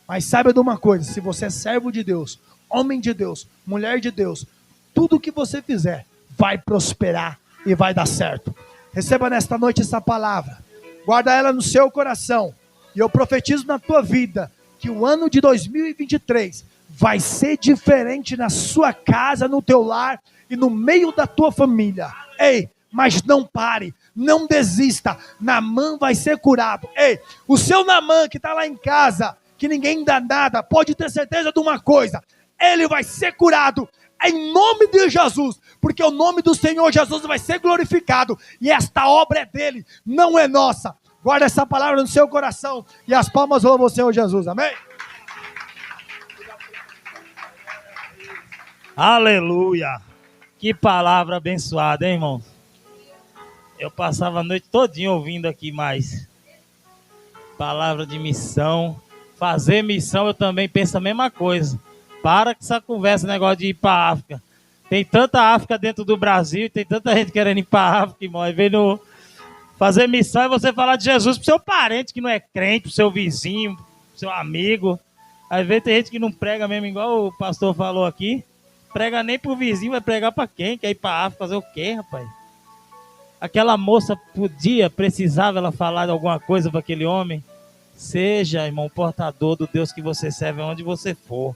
Mas saiba de uma coisa, se você é servo de Deus, homem de Deus, mulher de Deus, tudo que você fizer vai prosperar e vai dar certo. Receba nesta noite essa palavra. Guarda ela no seu coração. E eu profetizo na tua vida que o ano de 2023 vai ser diferente na sua casa, no teu lar e no meio da tua família. Ei, mas não pare, não desista. Naamã vai ser curado. Ei, o seu Naamã que está lá em casa, que ninguém dá nada, pode ter certeza de uma coisa: ele vai ser curado em nome de Jesus, porque o nome do Senhor Jesus vai ser glorificado, e esta obra é dele, não é nossa. Guarda essa palavra no seu coração, e as palmas louvam o Senhor Jesus, amém? Aleluia! Que palavra abençoada, hein, irmão? Eu passava a noite todinha ouvindo aqui mais. Palavra de missão. Fazer missão, eu também penso a mesma coisa. Para com essa conversa, negócio de ir para a África. Tem tanta África dentro do Brasil, tem tanta gente querendo ir para a África, irmão. Aí vem no... Fazer missão é você falar de Jesus pro seu parente que não é crente, pro seu vizinho, pro seu amigo. Aí vem tem gente que não prega mesmo, igual o pastor falou aqui. Prega nem pro vizinho, vai pregar para quem? Quer ir para a África fazer o quê, rapaz? Aquela moça precisava ela falar de alguma coisa para aquele homem? Seja, irmão, portador do Deus que você serve onde você for.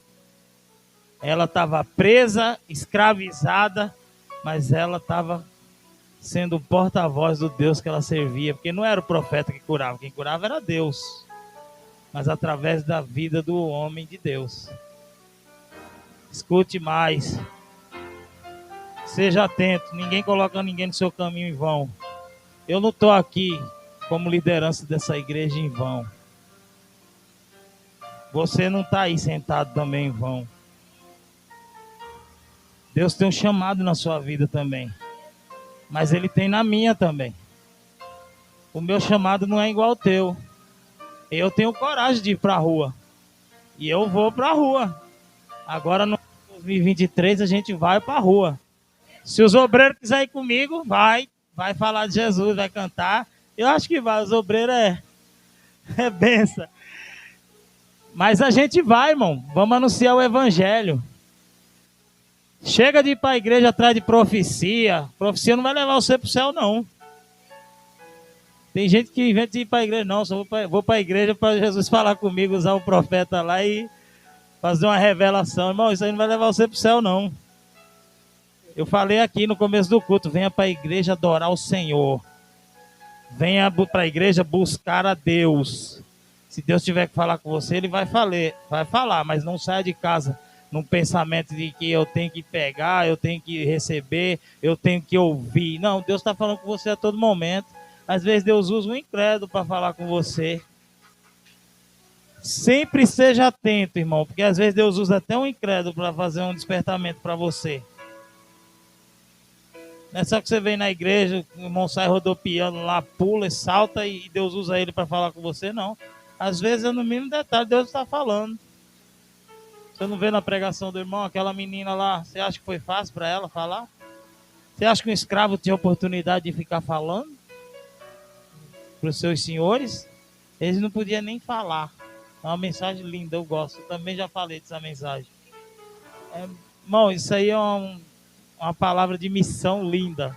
Ela estava presa, escravizada, mas ela estava sendo o porta-voz do Deus que ela servia, porque não era o profeta que curava, quem curava era Deus, mas através da vida do homem de Deus. Escute mais. Seja atento, ninguém coloca ninguém no seu caminho em vão. Eu não estou aqui como liderança dessa igreja em vão. Você não está aí sentado também em vão. Deus tem um chamado na sua vida também, mas Ele tem na minha também. O meu chamado não é igual ao teu. Eu tenho coragem de ir para a rua, e eu vou para a rua. Agora no 2023 a gente vai para a rua. Se os obreiros quiserem ir comigo, vai falar de Jesus, vai cantar. Eu acho que vai, os obreiros é benção. Mas a gente vai, irmão, vamos anunciar o evangelho. Chega de ir para a igreja atrás de profecia. Profecia não vai levar você para o céu, não. Tem gente que inventa de ir para a igreja. Não, só vou para a igreja para Jesus falar comigo, usar o profeta lá e fazer uma revelação. Irmão, isso aí não vai levar você para o céu, não. Eu falei aqui no começo do culto: venha para a igreja adorar o Senhor. Venha para a igreja buscar a Deus. Se Deus tiver que falar com você, Ele vai falar, mas não saia de casa num pensamento de que eu tenho que pegar, eu tenho que receber, eu tenho que ouvir. Não, Deus está falando com você a todo momento. Às vezes Deus usa um incrédulo para falar com você. Sempre seja atento, irmão, porque às vezes Deus usa até um incrédulo para fazer um despertamento para você. Não é só que você vem na igreja, o irmão sai rodopiando lá, pula e salta e Deus usa ele para falar com você, não. Às vezes é no mínimo detalhe, Deus está falando. Você não vê na pregação do irmão, aquela menina lá, você acha que foi fácil para ela falar? Você acha que um escravo tinha oportunidade de ficar falando para os seus senhores? Eles não podiam nem falar. É uma mensagem linda, eu gosto. Eu também já falei dessa mensagem. Irmão, isso aí é uma palavra de missão linda.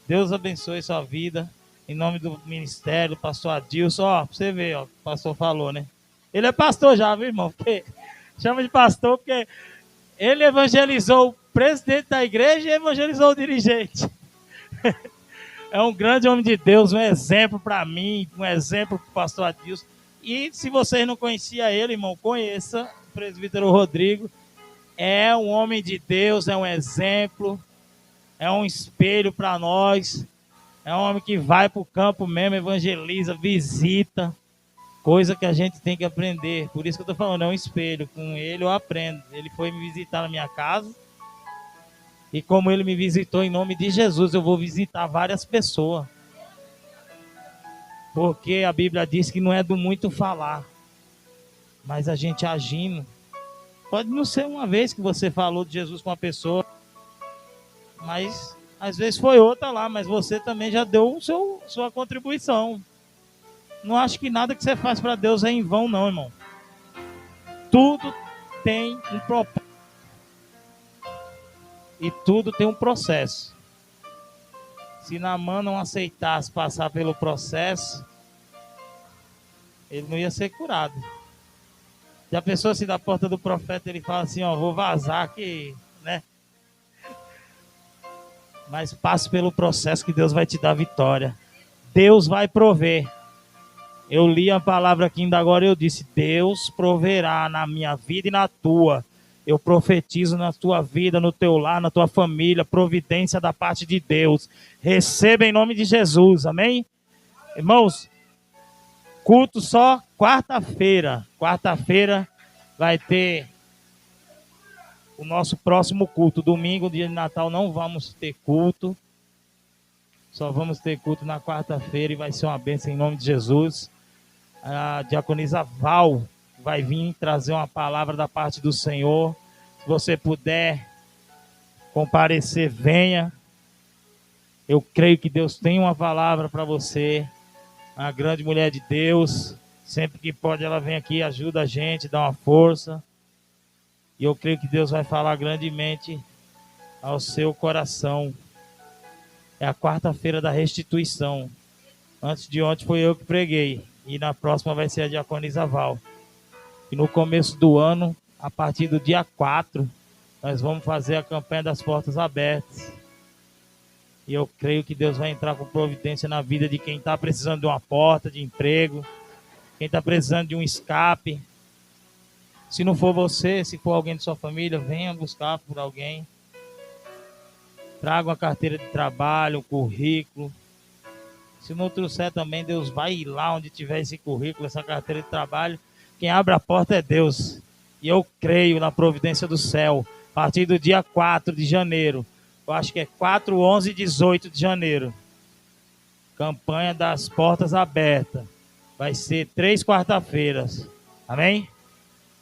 Deus abençoe sua vida. Em nome do ministério, pastor Adilson. Ó, pra você ver, ó, o pastor falou, né? Ele é pastor já, viu, irmão? Porque chama de pastor porque ele evangelizou o presidente da igreja e evangelizou o dirigente. É um grande homem de Deus, um exemplo para mim, um exemplo para o pastor Adilson. E se vocês não conheciam ele, irmão, conheça o presbítero Rodrigo. É um homem de Deus, é um exemplo, é um espelho para nós. É um homem que vai para o campo mesmo, evangeliza, visita. Coisa que a gente tem que aprender. Por isso que eu estou falando, é um espelho. Com ele eu aprendo. Ele foi me visitar na minha casa. E como ele me visitou em nome de Jesus, eu vou visitar várias pessoas. Porque a Bíblia diz que não é do muito falar, mas a gente agindo. Pode não ser uma vez que você falou de Jesus com uma pessoa, mas às vezes foi outra lá, mas você também já deu sua contribuição. Não acho que nada que você faz para Deus é em vão, não, irmão. Tudo tem um propósito. E tudo tem um processo. Se Naamã não aceitasse passar pelo processo, ele não ia ser curado. Já pensou se da porta do profeta ele fala assim, ó, vou vazar aqui, né? Mas passe pelo processo que Deus vai te dar vitória. Deus vai prover. Eu li a palavra aqui ainda agora e eu disse, Deus proverá na minha vida e na tua. Eu profetizo na tua vida, no teu lar, na tua família, providência da parte de Deus. Receba em nome de Jesus, amém? Irmãos, culto só quarta-feira. Quarta-feira vai ter o nosso próximo culto. Domingo, dia de Natal, não vamos ter culto. Só vamos ter culto na quarta-feira e vai ser uma bênção em nome de Jesus. A diaconisa Val vai vir trazer uma palavra da parte do Senhor. Se você puder comparecer, venha. Eu creio que Deus tem uma palavra para você. Uma grande mulher de Deus. Sempre que pode ela vem aqui, ajuda a gente, dá uma força. E eu creio que Deus vai falar grandemente ao seu coração. É a quarta-feira da restituição. Antes de ontem foi eu que preguei. E na próxima vai ser a diaconisa Val. E no começo do ano, a partir do dia 4, nós vamos fazer a campanha das portas abertas. E eu creio que Deus vai entrar com providência na vida de quem está precisando de uma porta de emprego, quem está precisando de um escape. Se não for você, se for alguém de sua família, venha buscar por alguém. Traga uma carteira de trabalho, um currículo. Se não trouxer também, Deus vai ir lá onde tiver esse currículo, essa carteira de trabalho. Quem abre a porta é Deus. E eu creio na providência do céu. A partir do dia 4 de janeiro. Eu acho que é 4, 11 e 18 de janeiro. Campanha das portas abertas. Vai ser 3 quarta-feiras. Amém?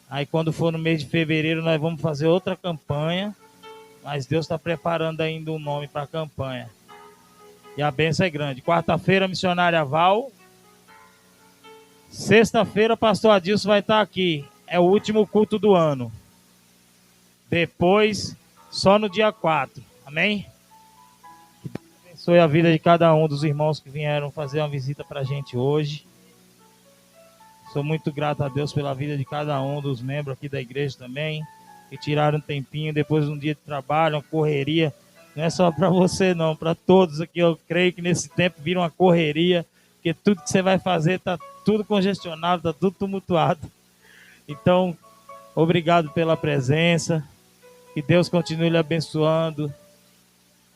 Aí quando for no mês de fevereiro, nós vamos fazer outra campanha. Mas Deus está preparando ainda um nome para a campanha. E a bênção é grande. Quarta-feira, missionária Val. Sexta-feira, pastor Adilson vai estar aqui. É o último culto do ano. Depois, só no dia 4. Amém? Que Deus abençoe a vida de cada um dos irmãos que vieram fazer uma visita para a gente hoje. Sou muito grato a Deus pela vida de cada um dos membros aqui da igreja também. Que tiraram um tempinho depois de um dia de trabalho, uma correria. Não é só para você não, para todos aqui. Eu creio que nesse tempo vira uma correria, porque tudo que você vai fazer está tudo congestionado, está tudo tumultuado. Então, obrigado pela presença. Que Deus continue lhe abençoando.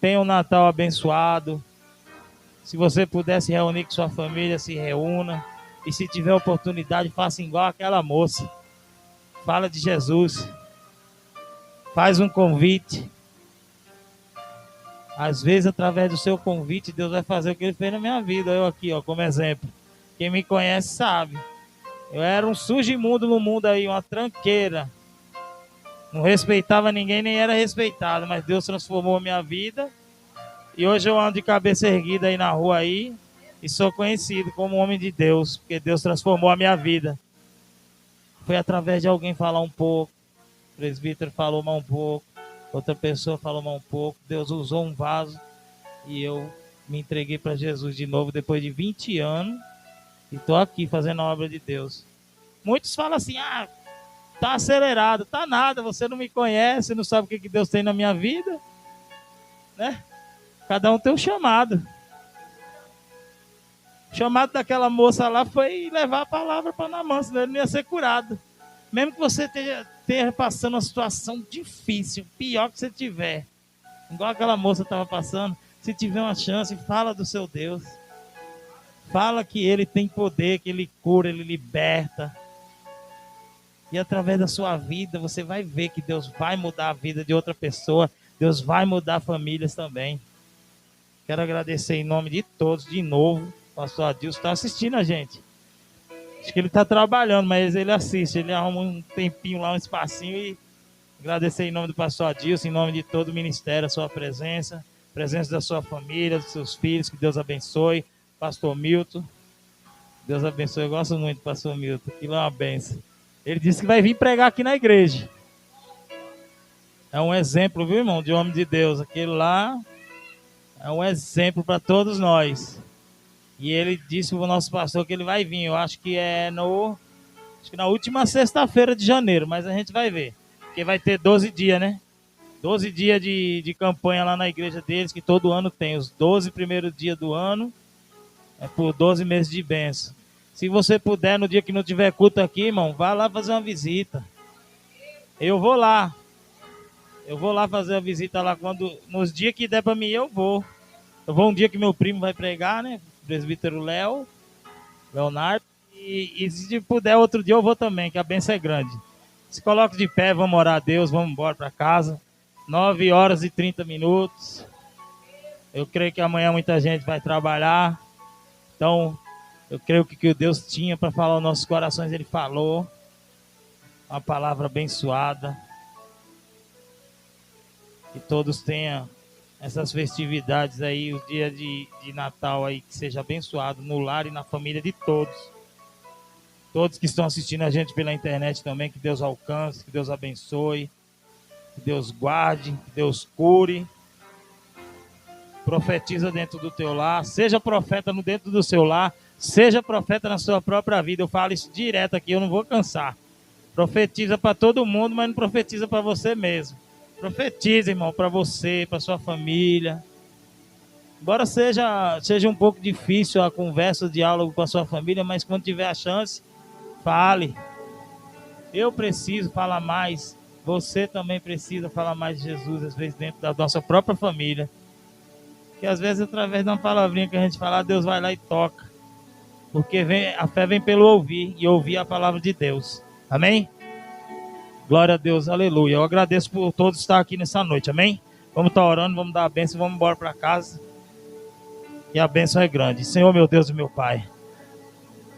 Tenha um Natal abençoado. Se você puder se reunir com sua família, se reúna. E se tiver oportunidade, faça igual aquela moça. Fala de Jesus. Faz um convite. Às vezes, através do seu convite, Deus vai fazer o que Ele fez na minha vida. Eu aqui, ó, como exemplo. Quem me conhece sabe. Eu era um sujo imundo no mundo aí, uma tranqueira. Não respeitava ninguém, nem era respeitado. Mas Deus transformou a minha vida. E hoje eu ando de cabeça erguida aí na rua aí. E sou conhecido como homem de Deus. Porque Deus transformou a minha vida. Foi através de alguém falar um pouco. O presbítero falou mais um pouco. Outra pessoa falou mais um pouco. Deus usou um vaso. E eu me entreguei para Jesus de novo depois de 20 anos. E estou aqui fazendo a obra de Deus. Muitos falam assim, tá acelerado. Tá nada, você não me conhece, não sabe o que Deus tem na minha vida. Né? Cada um tem um chamado. O chamado daquela moça lá foi levar a palavra para Naamã, senão ele não ia ser curado. Mesmo que você esteja passando uma situação difícil, pior que você tiver, igual aquela moça estava passando, se tiver uma chance, fala do seu Deus. Fala que Ele tem poder, que Ele cura, Ele liberta. E através da sua vida, você vai ver que Deus vai mudar a vida de outra pessoa. Deus vai mudar famílias também. Quero agradecer em nome de todos, de novo. O pastor Adilson está assistindo a gente. Acho que ele está trabalhando, mas ele assiste. Ele arruma um tempinho lá, um espacinho. E agradecer em nome do pastor Adilson, em nome de todo o ministério, a sua presença. Presença da sua família, dos seus filhos. Que Deus abençoe. Pastor Milton. Deus abençoe. Eu gosto muito do pastor Milton. Aquilo é uma benção. Ele disse que vai vir pregar aqui na igreja. É um exemplo, viu, irmão, de homem de Deus. Aquele lá é um exemplo para todos nós. E ele disse para o nosso pastor que ele vai vir. Eu acho que é no Acho que na última sexta-feira de janeiro, mas a gente vai ver. Porque vai ter 12 dias, né? 12 dias de campanha lá na igreja deles, que todo ano tem. Os 12 primeiros dias do ano, é por 12 meses de bênção. Se você puder, no dia que não tiver culto aqui, irmão, vá lá fazer uma visita. Eu vou lá. Eu vou lá fazer a visita lá nos dias que der pra mim, eu vou. Eu vou um dia que meu primo vai pregar, né? O presbítero Leonardo. E se puder, outro dia eu vou também, que a bênção é grande. Se coloque de pé, vamos orar a Deus, vamos embora para casa. 9h30. Eu creio que amanhã muita gente vai trabalhar. Então, eu creio que o que Deus tinha para falar aos nossos corações, Ele falou. Uma palavra abençoada. Que todos tenham essas festividades aí, o dia de Natal aí, que seja abençoado no lar e na família de todos. Todos que estão assistindo a gente pela internet também, que Deus alcance, que Deus abençoe, que Deus guarde, que Deus cure. Profetiza dentro do teu lar, seja profeta dentro do seu lar, seja profeta na sua própria vida. Eu falo isso direto aqui, eu não vou cansar. Profetiza para todo mundo, mas não profetiza para você mesmo. Profetiza, irmão, para você, para sua família. Embora seja um pouco difícil a conversa, o diálogo com a sua família, mas quando tiver a chance, fale. Eu preciso falar mais. Você também precisa falar mais de Jesus, às vezes dentro da nossa própria família. Que às vezes através de uma palavrinha que a gente fala, Deus vai lá e toca. Porque a fé vem pelo ouvir, e ouvir a palavra de Deus. Amém? Glória a Deus, aleluia. Eu agradeço por todos estar aqui nessa noite, amém? Vamos estar orando, vamos dar a bênção, vamos embora para casa. E a bênção é grande. Senhor, meu Deus e meu Pai.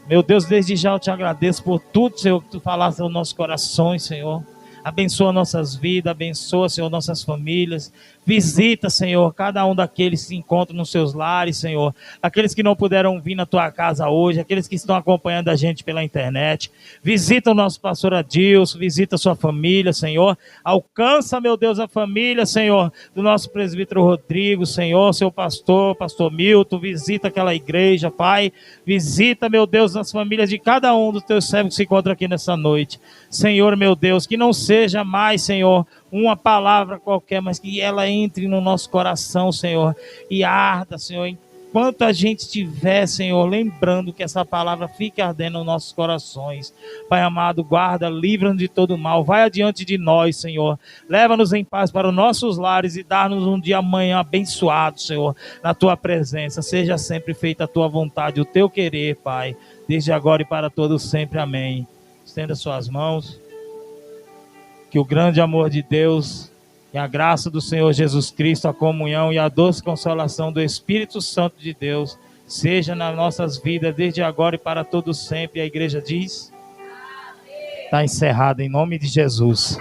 Meu Deus, desde já eu te agradeço por tudo, Senhor, que tu falaste aos nossos corações, Senhor. Abençoa nossas vidas, abençoa, Senhor, nossas famílias. Visita, Senhor, cada um daqueles que se encontram nos seus lares, Senhor. Aqueles que não puderam vir na tua casa hoje, aqueles que estão acompanhando a gente pela internet. Visita o nosso pastor Adilson, visita a sua família, Senhor. Alcança, meu Deus, a família, Senhor, do nosso presbítero Rodrigo, Senhor, seu pastor Milton. Visita aquela igreja, Pai. Visita, meu Deus, as famílias de cada um dos teus servos que se encontram aqui nessa noite. Senhor, meu Deus, que não seja mais, Senhor, uma palavra qualquer, mas que ela entre no nosso coração, Senhor, e arda, Senhor, enquanto a gente estiver, Senhor, lembrando que essa palavra fique ardendo nos nossos corações. Pai amado, guarda, livra-nos de todo mal, vai adiante de nós, Senhor, leva-nos em paz para os nossos lares e dá-nos um dia amanhã abençoado, Senhor, na tua presença. Seja sempre feita a tua vontade, o teu querer, Pai, desde agora e para todos sempre, amém. Estenda suas mãos. Que o grande amor de Deus e a graça do Senhor Jesus Cristo, a comunhão e a doce consolação do Espírito Santo de Deus seja nas nossas vidas desde agora e para todos sempre. A igreja diz: está encerrado em nome de Jesus.